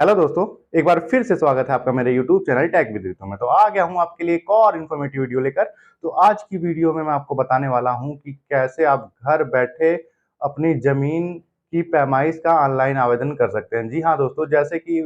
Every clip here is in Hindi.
हेलो दोस्तों, एक बार फिर से स्वागत है आपका मेरे YouTube channel tech with Ritu में। तो आ गया हूँ आपके लिए एक और इन्फॉर्मेटिव वीडियो लेकर। तो आज की वीडियो में मैं आपको बताने वाला हूँ कि कैसे आप घर बैठे अपनी ज़मीन की पैमाइश का ऑनलाइन आवेदन कर सकते हैं। जी हाँ दोस्तों, जैसे कि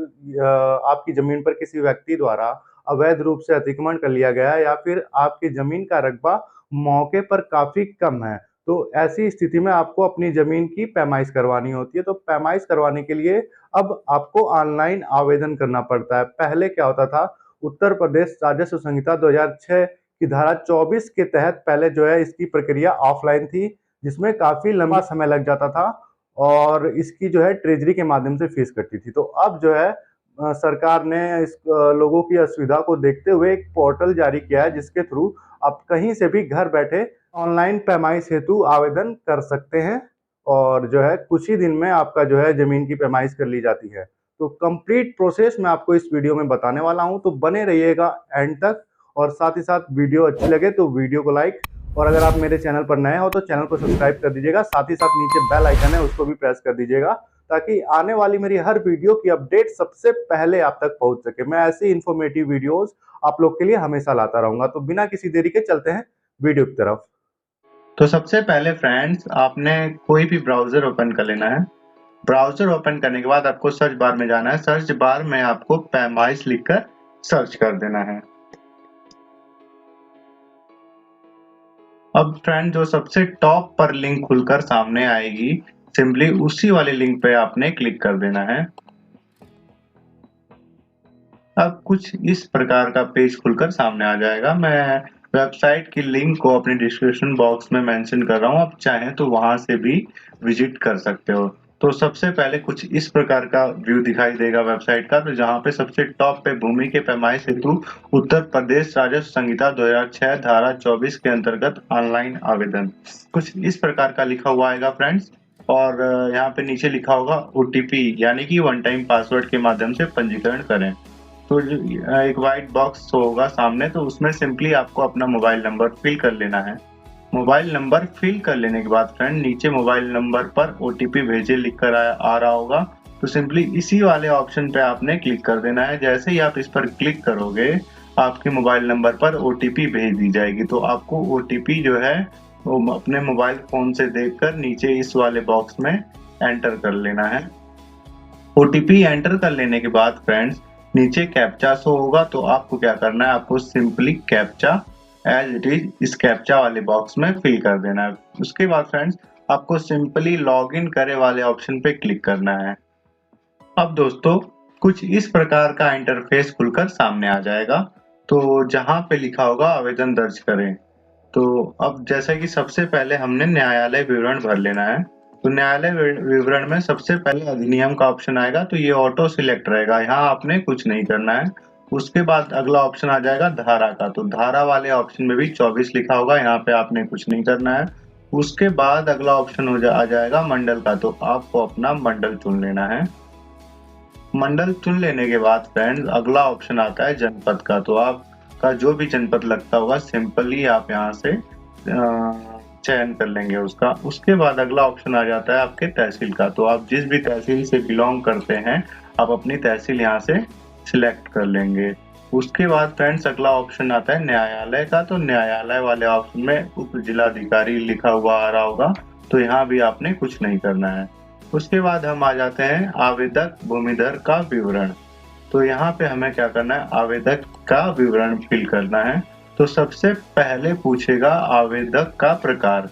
आपकी ज़मीन पर किसी व्यक्ति द्वारा अवैध रूप से अतिक्रमण कर लिया गया है या फिर आपकी ज़मीन का रकबा मौके पर काफ़ी कम है, तो ऐसी स्थिति में आपको अपनी ज़मीन की पैमाइश करवानी होती है। तो पैमाइश करवाने के लिए अब आपको ऑनलाइन आवेदन करना पड़ता है। पहले क्या होता था, उत्तर प्रदेश राजस्व संहिता 2006 की धारा 24 के तहत पहले जो है इसकी प्रक्रिया ऑफलाइन थी, जिसमें काफ़ी लंबा समय लग जाता था और इसकी जो है ट्रेज़री के माध्यम से फीस कटती थी। तो अब जो है सरकार ने लोगों की असुविधा को देखते हुए एक पोर्टल जारी किया है, जिसके थ्रू आप कहीं से भी घर बैठे ऑनलाइन पैमाइश हेतु आवेदन कर सकते हैं और जो है कुछ ही दिन में आपका जो है ज़मीन की पैमाइश कर ली जाती है। तो कंप्लीट प्रोसेस मैं आपको इस वीडियो में बताने वाला हूँ, तो बने रहिएगा एंड तक। और साथ ही साथ वीडियो अच्छी लगे तो वीडियो को लाइक, और अगर आप मेरे चैनल पर नए हो तो चैनल को सब्सक्राइब कर दीजिएगा। साथ ही साथ नीचे बेल आइकन है, उसको भी प्रेस कर दीजिएगा, ताकि आने वाली मेरी हर वीडियो की अपडेट सबसे पहले आप तक पहुँच सके। मैं ऐसी इन्फॉर्मेटिव वीडियोज़ आप लोग के लिए हमेशा लाता रहूँगा। तो बिना किसी देरी के चलते हैं वीडियो की तरफ। तो सबसे पहले फ्रेंड्स आपने कोई भी ब्राउजर ओपन कर लेना है। ब्राउजर ओपन करने के बाद आपको सर्च बार में जाना है। सर्च बार में आपको पैमाइश लिखकर सर्च कर देना है। अब फ्रेंड जो सबसे टॉप पर लिंक खुलकर सामने आएगी, सिंपली उसी वाले लिंक पे आपने क्लिक कर देना है। अब कुछ इस प्रकार का पेज खुलकर सामने आ जाएगा। मैं वेबसाइट की लिंक को अपने डिस्क्रिप्शन बॉक्स में मेंशन कर रहा हूँ, आप चाहें तो वहां से भी विजिट कर सकते हो। तो सबसे पहले कुछ इस प्रकार का व्यू दिखाई देगा वेबसाइट का, तो जहाँ पे सबसे टॉप पे भूमि के पैमाइश हेतु उत्तर प्रदेश राजस्व संहिता 2006 धारा 24 के अंतर्गत ऑनलाइन आवेदन, कुछ इस प्रकार का लिखा हुआ आएगा फ्रेंड्स। और यहाँ पे नीचे लिखा होगा OTP यानी कि वन टाइम पासवर्ड के माध्यम से पंजीकरण करें। तो एक व्हाइट बॉक्स होगा सामने, तो उसमें सिंपली आपको अपना मोबाइल नंबर फिल कर लेना है। मोबाइल नंबर फिल कर लेने के बाद फ्रेंड नीचे मोबाइल नंबर पर OTP भेजे लिखकर आ रहा होगा, तो सिंपली इसी वाले ऑप्शन पे आपने क्लिक कर देना है। जैसे ही आप इस पर क्लिक करोगे आपके मोबाइल नंबर पर OTP भेज दी जाएगी। तो आपको OTP जो है वो अपने मोबाइल फोन से देखकर नीचे इस वाले बॉक्स में एंटर कर लेना है। OTP एंटर कर लेने के बाद फ्रेंड्स नीचे कैप्चा शो होगा, तो आपको क्या करना है, आपको simply captcha as it is इस कैप्चा वाले बॉक्स में फिल कर देना है। उसके बाद फ्रेंड्स आपको सिंपली लॉगिन करे वाले ऑप्शन पे क्लिक करना है। अब दोस्तों कुछ इस प्रकार का इंटरफेस खुलकर सामने आ जाएगा, तो जहां पे लिखा होगा आवेदन दर्ज करें। तो अब जैसा कि सबसे पहले हमने न्यायालय विवरण भर लेना है, तो न्यायालय विवरण में सबसे पहले अधिनियम का ऑप्शन आएगा, तो ये ऑटो सिलेक्ट रहेगा, यहाँ आपने कुछ नहीं करना है। उसके बाद अगला ऑप्शन आ जाएगा धारा का, तो धारा वाले ऑप्शन में भी 24 लिखा होगा, यहाँ पे आपने कुछ नहीं करना है। उसके बाद अगला ऑप्शन आ जाएगा मंडल का, तो आपको अपना मंडल चुन लेना है। मंडल चुन लेने के बाद फ्रेंड्स अगला ऑप्शन आता है जनपद का, तो आपका जो भी जनपद लगता होगा सिंपली आप यहाँ से चयन कर लेंगे उसका। उसके बाद अगला ऑप्शन आ जाता है आपके तहसील का, तो आप जिस भी तहसील से बिलोंग करते हैं आप अपनी तहसील यहाँ से सिलेक्ट कर लेंगे। उसके बाद फ्रेंड्स अगला ऑप्शन आता है न्यायालय का, तो न्यायालय वाले ऑप्शन में उप जिलाधिकारी लिखा हुआ आ रहा होगा, तो यहाँ भी आपने कुछ नहीं करना है। उसके बाद हम आ जाते हैं आवेदक भूमिधर का विवरण, तो यहाँ पे हमें क्या करना है, आवेदक का विवरण फिल करना है। तो सबसे पहले पूछेगा आवेदक का प्रकार,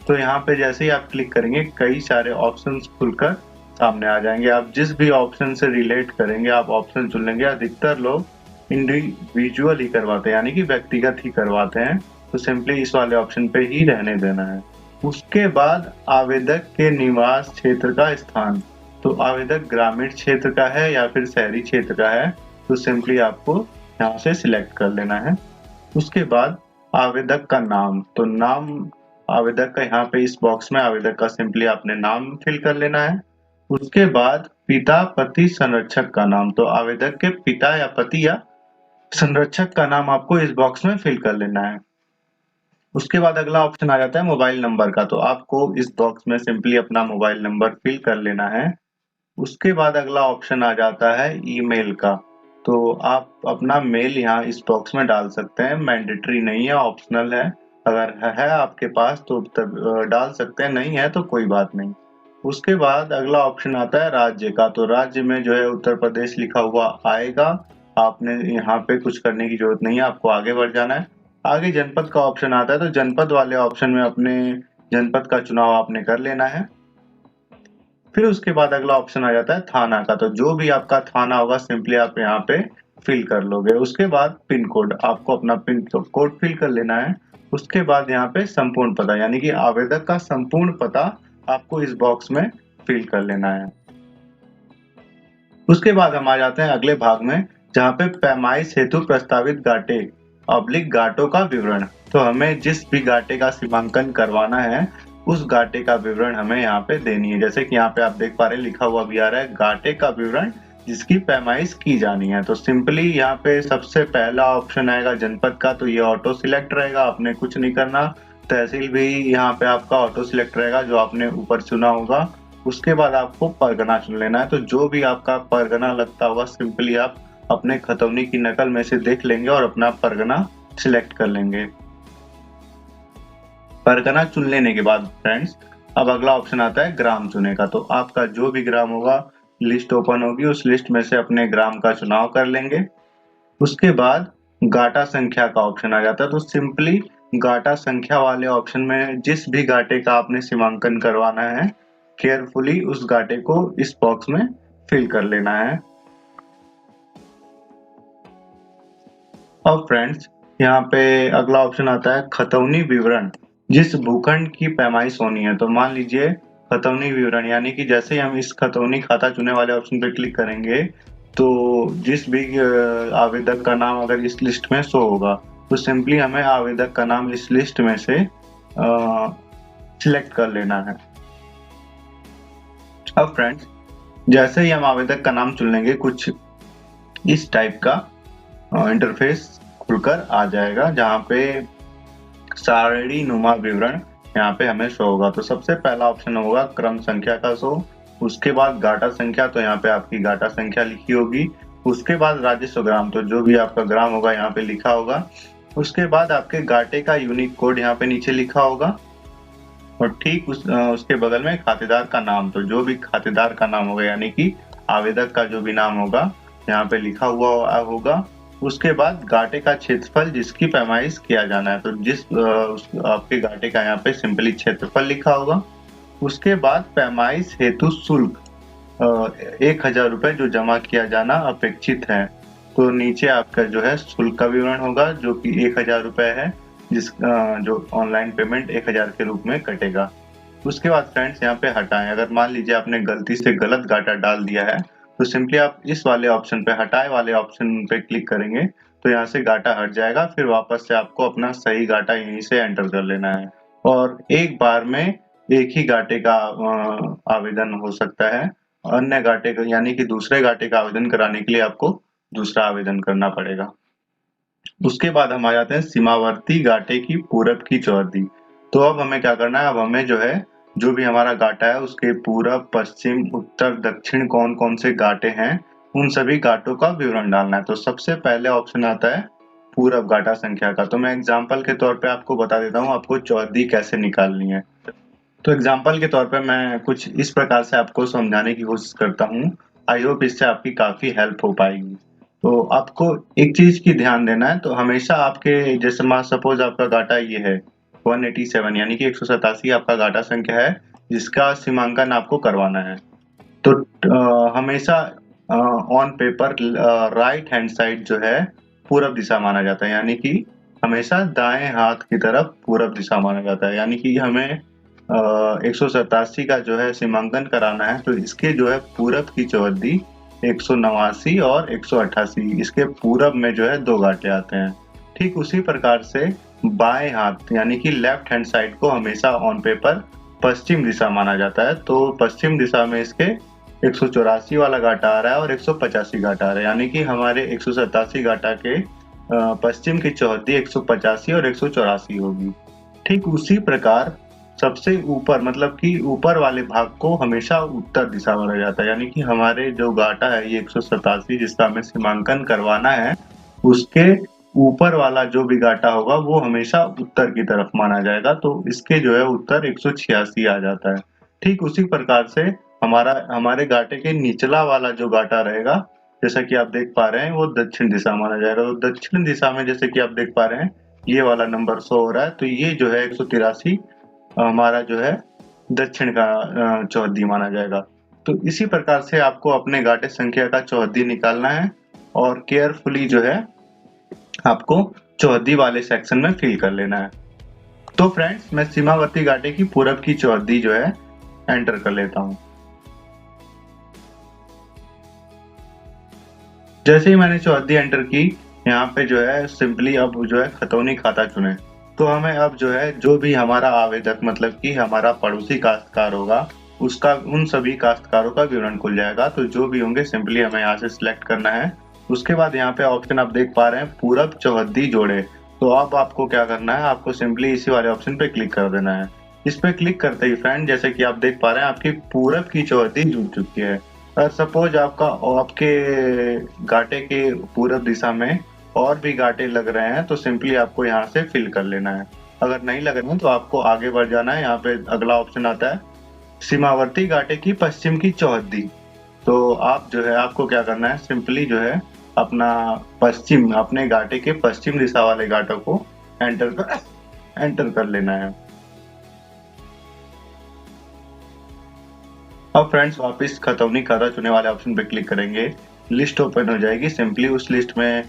तो यहाँ पे जैसे ही आप क्लिक करेंगे कई सारे ऑप्शंस खुलकर सामने आ जाएंगे। आप जिस भी ऑप्शन से रिलेट करेंगे आप ऑप्शन चुन लेंगे। अधिकतर लोग इंडिविजुअल ही करवाते हैं, यानी कि व्यक्तिगत ही करवाते हैं, तो सिंपली इस वाले ऑप्शन पे ही रहने देना है। उसके बाद आवेदक के निवास क्षेत्र का स्थान, तो आवेदक ग्रामीण क्षेत्र का है या फिर शहरी क्षेत्र का है, तो सिंपली आपको यहाँ से सिलेक्ट कर लेना है। उसके बाद आवेदक का नाम, तो नाम आवेदक का यहाँ पे इस बॉक्स में आवेदक का सिंपली आपने नाम फिल कर लेना है। उसके बाद पिता पति संरक्षक का नाम, तो आवेदक के पिता या पति या संरक्षक का नाम आपको इस बॉक्स में फिल कर लेना है। उसके बाद अगला ऑप्शन आ जाता है मोबाइल नंबर का, तो आपको इस बॉक्स में सिंपली अपना मोबाइल नंबर फिल कर लेना है। उसके बाद अगला ऑप्शन आ जाता है ईमेल का। तो आप अपना मेल यहाँ इस बॉक्स में डाल सकते हैं, मैंडेटरी नहीं है, ऑप्शनल है। अगर है आपके पास तो तब डाल सकते हैं, नहीं है तो कोई बात नहीं। उसके बाद अगला ऑप्शन आता है राज्य का। तो राज्य में जो है उत्तर प्रदेश लिखा हुआ आएगा। आपने यहाँ पे कुछ करने की जरूरत नहीं है, आपको आगे बढ़ जाना है। आगे जनपद का ऑप्शन आता है, तो जनपद वाले ऑप्शन में अपने जनपद का चुनाव आपने कर लेना है। फिर उसके बाद अगला ऑप्शन आ जाता है थाना का। तो जो भी आपका थाना होगा सिंपली आप यहाँ पे फिल कर लोगे। उसके बाद पिन कोड, आपको अपना पिन कोड फिल कर लेना है। उसके बाद यहाँ पे संपूर्ण पता, यानी कि आवेदक का संपूर्ण पता आपको इस बॉक्स में फिल कर लेना है। उसके बाद हम आ जाते हैं अगले भाग में, जहाँ पे पैमाइश हेतु प्रस्तावित गाटे घाटों का विवरण। तो हमें जिस भी घाटे का सीमांकन करवाना है उस घाटे का विवरण हमें यहाँ पे देनी है। जैसे कि यहाँ पे आप देख पा रहे हैं लिखा हुआ भी आ रहा है घाटे का विवरण जिसकी पैमाइश की जानी है। तो सिंपली यहाँ पे सबसे पहला ऑप्शन आएगा जनपद का, तो ये ऑटो सिलेक्ट रहेगा, आपने कुछ नहीं करना। तहसील भी यहाँ पे आपका ऑटो सिलेक्ट रहेगा जो आपने ऊपर चुना होगा। उसके बाद आपको परगना चुन लेना है। तो जो भी आपका परगना लगता होगा सिंपली आप अपने खतौनी की नकल में से देख लेंगे और अपना परगना सिलेक्ट कर लेंगे। परगना चुन लेने के बाद फ्रेंड्स अब अगला ऑप्शन आता है ग्राम चुने का। तो आपका जो भी ग्राम होगा लिस्ट ओपन होगी, उस लिस्ट में से अपने ग्राम का चुनाव कर लेंगे। उसके बाद गाटा संख्या का ऑप्शन आ जाता है। तो सिंपली गाटा संख्या वाले ऑप्शन में जिस भी गाटे का आपने सीमांकन करवाना है केयरफुली उस गाटे को इस बॉक्स में फिल कर लेना है। अब फ्रेंड्स यहाँ पे अगला ऑप्शन आता है खतौनी विवरण, जिस भूखंड की पैमाइश होनी है। तो मान लीजिए खतौनी विवरण, यानी कि जैसे ही हम इस खतौनी खाता चुने वाले ऑप्शन पे क्लिक करेंगे तो जिस भी आवेदक का नाम अगर इस लिस्ट में शो होगा तो सिंपली हमें आवेदक का नाम इस लिस्ट में से सिलेक्ट कर लेना है। अब फ्रेंड्स जैसे ही हम आवेदक का नाम चुन लेंगे कुछ इस टाइप का इंटरफेस खुलकर आ जाएगा, जहाँ पे सारणी नुमा विवरण यहाँ पे हमें शो होगा। तो सबसे पहला ऑप्शन होगा क्रम संख्या का शो। उसके बाद गाटा संख्या, तो यहाँ पे आपकी गाटा संख्या लिखी होगी। उसके बाद राजस्व ग्राम, तो जो भी आपका ग्राम होगा यहाँ पे लिखा होगा। उसके बाद आपके गाटे का यूनिक कोड यहाँ पे नीचे लिखा होगा और ठीक उसके बगल में खातेदार का नाम। तो जो भी खातेदार का नाम होगा यानी कि आवेदक का जो भी नाम होगा यहाँ पे लिखा हुआ होगा। उसके बाद गाटे का क्षेत्रफल जिसकी पैमाइश किया जाना है, तो जिस आपके गाटे का यहाँ पे सिंपली क्षेत्रफल लिखा होगा। उसके बाद पैमाइश हेतु शुल्क 1000 रुपए जो जमा किया जाना अपेक्षित है। तो नीचे आपका जो है शुल्क का विवरण होगा जो कि 1000 रुपए है, जिस जो ऑनलाइन पेमेंट 1000 के रूप में कटेगा। उसके बाद फ्रेंड्स यहाँ पे हटाएं, अगर मान लीजिए आपने गलती से गलत गाटा डाल दिया है तो सिंपली आप इस वाले ऑप्शन पे हटाए वाले ऑप्शन पे क्लिक करेंगे तो यहाँ से गाटा हट जाएगा। फिर वापस से आपको अपना सही गाटा यहीं से एंटर कर लेना है और एक बार में एक ही गाटे का आवेदन हो सकता है। अन्य गाटे का यानी कि दूसरे गाटे का आवेदन कराने के लिए आपको दूसरा आवेदन करना पड़ेगा। उसके बाद हम आ जाते हैं सीमावर्ती गाटे की पूरब की चौहद्दी। तो अब हमें क्या करना है, अब हमें जो है जो भी हमारा गाटा है उसके पूरब पश्चिम उत्तर दक्षिण कौन कौन से गाटे हैं उन सभी गाटों का विवरण डालना है। तो सबसे पहले ऑप्शन आता है पूरब गाटा संख्या का। तो मैं एग्जांपल के तौर पे आपको बता देता हूँ आपको चौहद्दी कैसे निकालनी है। तो एग्जांपल के तौर पे मैं कुछ इस प्रकार से आपको समझाने की कोशिश करता हूँ। आई होप इससे आपकी काफी हेल्प हो पाएगी। तो आपको एक चीज की ध्यान देना है, तो हमेशा आपके जैसे मान सपोज आपका गाटा ये है 187 यानी कि 187 आपका गाटा संख्या है जिसका सीमांकन आपको करवाना है। तो हमेशा on paper right hand side जो है पूरब दिशा माना जाता है, यानी कि हमेशा दाएं हाथ की तरफ पूरब दिशा माना जाता है। यानी कि हमें 187 का जो है सीमांकन कराना है तो इसके जो है पूरब की चौहद्दी 189 और 188 इसके पूरब में जो है दो गाटे आते हैं। ठीक उसी प्रकार से बाएं हाथ यानी कि लेफ्ट हैंड साइड को हमेशा ऑन पेपर पश्चिम दिशा माना जाता है। तो पश्चिम दिशा में इसके 184 वाला गाटा आ रहा है और 185 गाटा आ रहा है, यानी कि हमारे 187 गाटा के पश्चिम की चौहद्दी 185 और 184 होगी। ठीक उसी प्रकार सबसे ऊपर मतलब कि ऊपर वाले भाग को हमेशा उत्तर दिशा माना जाता है। यानी कि हमारे जो गाटा है ये 187 जिसका हमें सीमांकन करवाना है, उसके ऊपर वाला जो भी गाटा होगा वो हमेशा उत्तर की तरफ माना जाएगा। तो इसके जो है उत्तर 186 आ जाता है। ठीक उसी प्रकार से हमारे गाटे के निचला वाला जो गाटा रहेगा, जैसा कि आप देख पा रहे हैं, वो दक्षिण दिशा माना जाएगा। तो दक्षिण दिशा में जैसे कि आप देख पा रहे हैं, ये वाला नंबर शो हो रहा है, तो ये जो है 183 हमारा जो है दक्षिण का चौहद्दी माना जाएगा। तो इसी प्रकार से आपको अपने गाटे संख्या का चौहद्दी निकालना है और केयरफुली जो है आपको चौहद्दी वाले सेक्शन में फिल कर लेना है। तो फ्रेंड्स, मैं सीमावर्ती गाटे की पूरब की चौहद्दी जो है एंटर कर लेता हूँ। जैसे ही मैंने चौहद्दी एंटर की, यहाँ पे जो है सिंपली अब जो है खतौनी खाता चुने। तो हमें अब जो है जो भी हमारा आवेदक मतलब कि हमारा पड़ोसी काश्तकार होगा, उसका उन सभी काश्तकारों का विवरण खुल जाएगा। तो जो भी होंगे सिंपली हमें यहाँ से सिलेक्ट करना है। उसके बाद यहाँ पे ऑप्शन आप देख पा रहे हैं, पूरब चौहद्दी जोड़े। तो अब आपको क्या करना है, आपको सिंपली इसी वाले ऑप्शन पे क्लिक कर देना है। इस पे क्लिक करते ही फ्रेंड, जैसे कि आप देख पा रहे हैं, आपकी पूरब की चौहद्दी जुड़ चुकी है। अगर सपोज आपके गाटे के पूरब दिशा में और भी गाटे लग रहे हैं, तो सिंपली आपको यहाँ से फिल कर लेना है। अगर नहीं लग रहे हैं तो आपको आगे बढ़ जाना है। यहाँ पे अगला ऑप्शन आता है सीमावर्ती गाटे की पश्चिम की चौहद्दी। तो आप जो है आपको क्या करना है, सिंपली जो है अपने गाटे के पश्चिम दिशा वाले गाटों को एंटर कर लेना है। अब फ्रेंड्स वापस खतौनी खाता चुने वाले ऑप्शन पे क्लिक करेंगे, लिस्ट ओपन हो जाएगी। सिंपली उस लिस्ट में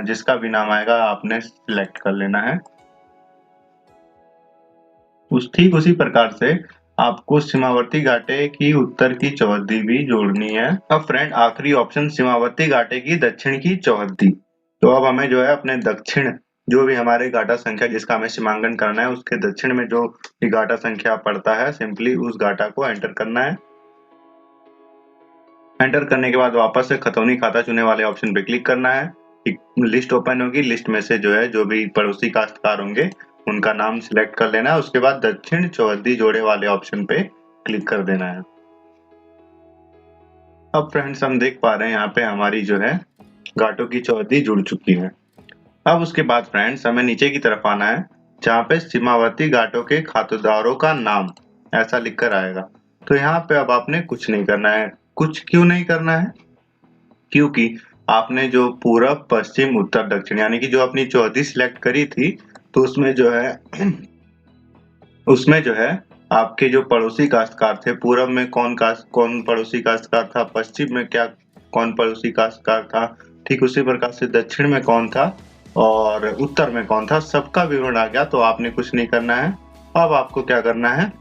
जिसका भी नाम आएगा आपने सिलेक्ट कर लेना है। ठीक उसी प्रकार से आपको सीमावर्ती घाटे की उत्तर की चौहद्दी भी जोड़नी है। अब फ्रेंड आखिरी ऑप्शन सीमावर्ती घाटे की दक्षिण की चौहद्दी। तो अब हमें जो है अपने दक्षिण जो भी हमारे घाटा संख्या जिसका हमें सीमांकन करना है, उसके दक्षिण में जो भी घाटा संख्या पड़ता है, सिंपली उस घाटा को एंटर करना है। एंटर करने के बाद वापस से खतौनी खाता चुने वाले ऑप्शन पे क्लिक करना है। एक लिस्ट ओपन होगी, लिस्ट में से जो है जो भी पड़ोसी काश्तकार होंगे उनका नाम सिलेक्ट कर लेना है। उसके बाद दक्षिण चौहद्दी जोड़े वाले ऑप्शन पे क्लिक कर देना है। अब फ्रेंड्स हम देख पा रहे हैं यहाँ पे हमारी जो है घाटों की चौहद्दी जुड़ चुकी है। अब उसके बाद फ्रेंड्स हमें नीचे की तरफ आना है, जहाँ पे सीमावर्ती घाटों के खातेदारों का नाम ऐसा लिखकर आएगा। तो यहाँ पे अब आपने कुछ नहीं करना है। कुछ क्यों नहीं करना है? क्योंकि आपने जो पूरब पश्चिम उत्तर दक्षिण यानी कि जो अपनी चौहद्दी सिलेक्ट करी थी, तो उसमें जो है आपके जो पड़ोसी काश्तकार थे, पूरब में कौन पड़ोसी काश्तकार था, पश्चिम में कौन पड़ोसी काश्तकार था, ठीक उसी प्रकार से दक्षिण में कौन था और उत्तर में कौन था, सबका विवरण आ गया। तो आपने कुछ नहीं करना है। अब आपको क्या करना है,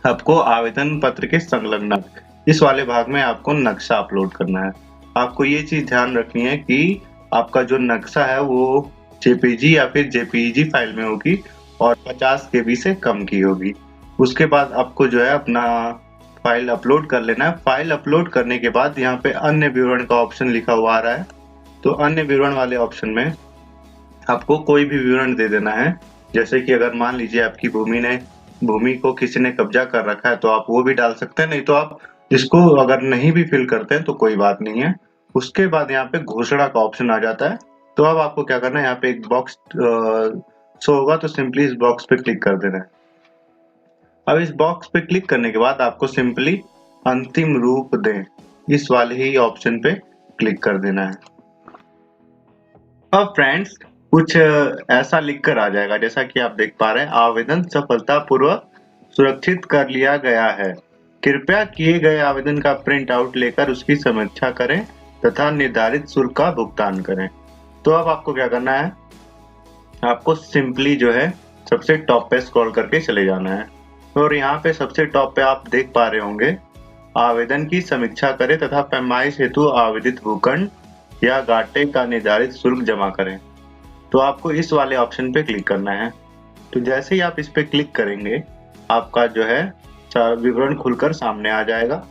आपको आवेदन पत्र के संलग्नक इस वाले भाग में आपको नक्शा अपलोड करना है। आपको ये चीज ध्यान रखनी है कि आपका जो नक्शा है वो जेपीजी या फिर जेपीईजी फाइल में होगी और 50 केबी से कम की होगी। उसके बाद आपको जो है अपना फाइल अपलोड कर लेना है। फाइल अपलोड करने के बाद यहाँ पे अन्य विवरण का ऑप्शन लिखा हुआ आ रहा है। तो अन्य विवरण वाले ऑप्शन में आपको कोई भी विवरण दे देना है। जैसे कि अगर मान लीजिए आपकी भूमि को किसी ने कब्जा कर रखा है, तो आप वो भी डाल सकते हैं, नहीं तो आप इसको अगर नहीं भी फिल करते हैं तो कोई बात नहीं है। उसके बाद यहाँ पे घोषणा का ऑप्शन आ जाता है। तो अब आपको क्या करना है, यहाँ पे एक बॉक्स शो होगा, तो सिंपली इस बॉक्स पे क्लिक कर देना है। अब इस बॉक्स पे क्लिक करने के बाद आपको सिंपली अंतिम रूप दें इस वाले ही ऑप्शन पे क्लिक कर देना है। अब फ्रेंड्स कुछ ऐसा लिखकर आ जाएगा, जैसा कि आप देख पा रहे हैं, आवेदन सफलतापूर्वक सुरक्षित कर लिया गया है। कृपया किए गए आवेदन का प्रिंट आउट लेकर उसकी समीक्षा करें तथा निर्धारित शुल्क का भुगतान करें। तो अब आपको क्या करना है, आपको सिंपली जो है सबसे टॉप पे स्क्रॉल करके चले जाना है और यहाँ पे सबसे टॉप पे आप देख पा रहे होंगे, आवेदन की समीक्षा करें तथा पैमाइश हेतु आवेदित भूखंड या घाटे का निर्धारित शुल्क जमा करें। तो आपको इस वाले ऑप्शन पे क्लिक करना है। तो जैसे ही आप इस पे क्लिक करेंगे, आपका जो है विवरण खुलकर सामने आ जाएगा।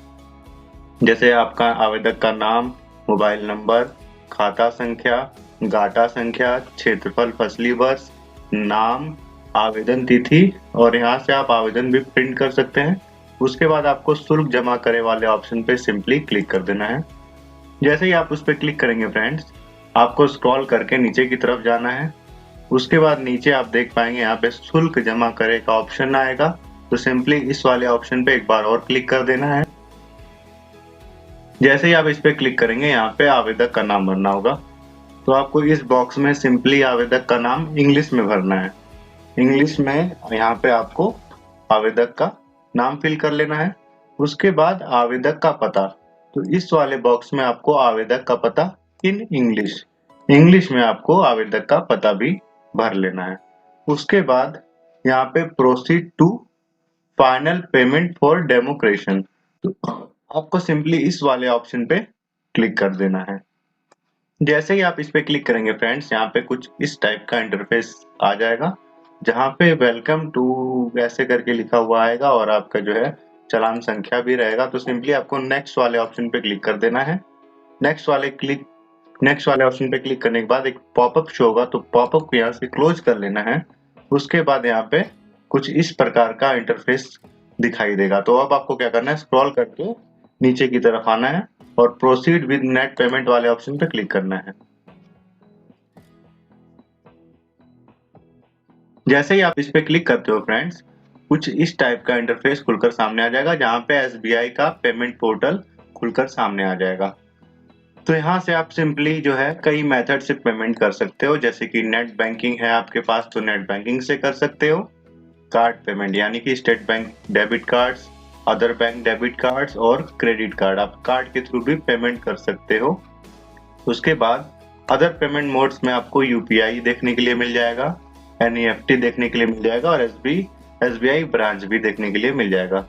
जैसे आपका आवेदक का नाम, मोबाइल नंबर, खाता संख्या, घाटा संख्या, क्षेत्रफल फसली वर्ष, नाम, आवेदन तिथि और यहाँ से आप आवेदन भी प्रिंट कर सकते हैं। उसके बाद आपको शुल्क जमा करे वाले ऑप्शन पे सिंपली क्लिक कर देना है। जैसे ही आप उस पे क्लिक करेंगे फ्रेंड्स, आपको स्क्रॉल करके नीचे की तरफ जाना है। उसके बाद नीचे आप देख पाएंगे यहाँ पे शुल्क जमा करे का ऑप्शन आएगा, तो सिंपली इस वाले ऑप्शन पे एक बार और क्लिक कर देना है। जैसे ही आप इस पे क्लिक करेंगे, यहाँ पे आवेदक का नाम भरना होगा। तो आपको इस बॉक्स में सिंपली आवेदक का नाम इंग्लिश में भरना है। इंग्लिश में यहाँ पे आपको आवेदक का नाम फिल कर लेना है। उसके बाद आवेदक का पता, तो इस वाले बॉक्स में आपको आवेदक का पता इन इंग्लिश में आपको आवेदक का पता भी भर लेना है। उसके बाद यहाँ पे proceed to final payment for demonstration, तो आपको सिंपली इस वाले ऑप्शन पे क्लिक कर देना है। जैसे ही आप इस पे क्लिक करेंगे फ्रेंड्स, यहाँ पे कुछ इस टाइप का इंटरफेस आ जाएगा, जहाँ पे वेलकम टू ऐसे करके लिखा हुआ आएगा और आपका जो है चालान संख्या भी रहेगा। तो सिंपली आपको नेक्स्ट वाले ऑप्शन पे क्लिक कर देना है। नेक्स्ट वाले ऑप्शन पे क्लिक करने के बाद एक पॉपअप शो होगा, तो पॉपअप को यहाँ से क्लोज कर लेना है। उसके बाद यहाँ पे कुछ इस प्रकार का इंटरफेस दिखाई देगा। तो अब आपको क्या करना है, स्क्रॉल करके नीचे की तरफ आना है और प्रोसीड विद नेट पेमेंट वाले ऑप्शन पे क्लिक करना है। जैसे ही आप इस पे क्लिक करते हो फ्रेंड्स, कुछ इस टाइप का इंटरफेस खुलकर सामने आ जाएगा, जहां पे SBI का पेमेंट पोर्टल खुलकर सामने आ जाएगा। तो यहाँ से आप सिंपली जो है कई मेथड से पेमेंट कर सकते हो, जैसे कि नेट बैंकिंग है आपके पास तो नेट बैंकिंग से कर सकते हो। कार्ड पेमेंट यानी कि state bank debit cards, other bank debit cards और क्रेडिट कार्ड, आप कार्ड के थ्रू भी पेमेंट कर सकते हो। उसके बाद अदर पेमेंट मोड्स में आपको UPI देखने के लिए मिल जाएगा, NEFT देखने के लिए मिल जाएगा और SBI ब्रांच भी देखने के लिए मिल जाएगा।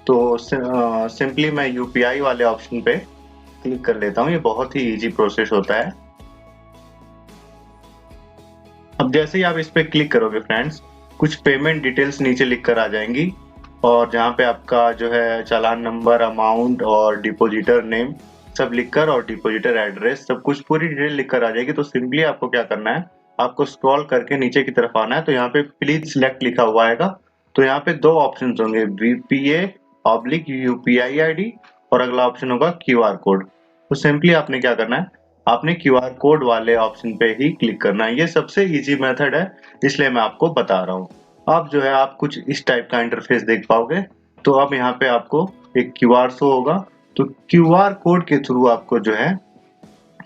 तो सिंपली मैं UPI वाले ऑप्शन पे क्लिक कर लेता हूँ। ये बहुत ही इजी प्रोसेस होता है। अब जैसे ही आप इस पे क्लिक करोगे फ्रेंड्स, कुछ पेमेंट डिटेल्स नीचे लिख कर आ जाएंगी और जहाँ पे आपका जो है चालान नंबर, अमाउंट और डिपोजिटर नेम सब लिखकर और डिपोजिटर एड्रेस सब कुछ पूरी डिटेल लिखकर आ जाएगी। तो सिंपली आपको क्या करना है, आपको स्क्रॉल करके नीचे की तरफ आना है। तो यहाँ पे प्लीज सिलेक्ट लिखा हुआ आएगा, तो यहाँ पे दो ऑप्शन होंगे, VPA/UPI ID और अगला ऑप्शन होगा QR कोड। तो सिंपली आपने क्या करना है, आपने QR कोड वाले ऑप्शन पे ही क्लिक करना है। ये सबसे इजी मेथड है, इसलिए मैं आपको बता रहा हूँ। अब जो है आप कुछ इस टाइप का इंटरफेस देख पाओगे। तो अब यहाँ पे आपको एक QR शो होगा, तो QR कोड के थ्रू आपको जो है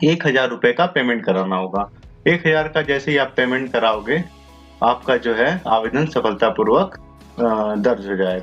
1000 रुपए का पेमेंट कराना होगा। 1000 का जैसे ही आप पेमेंट कराओगे, आपका जो है आवेदन सफलतापूर्वक दर्ज हो जाएगा।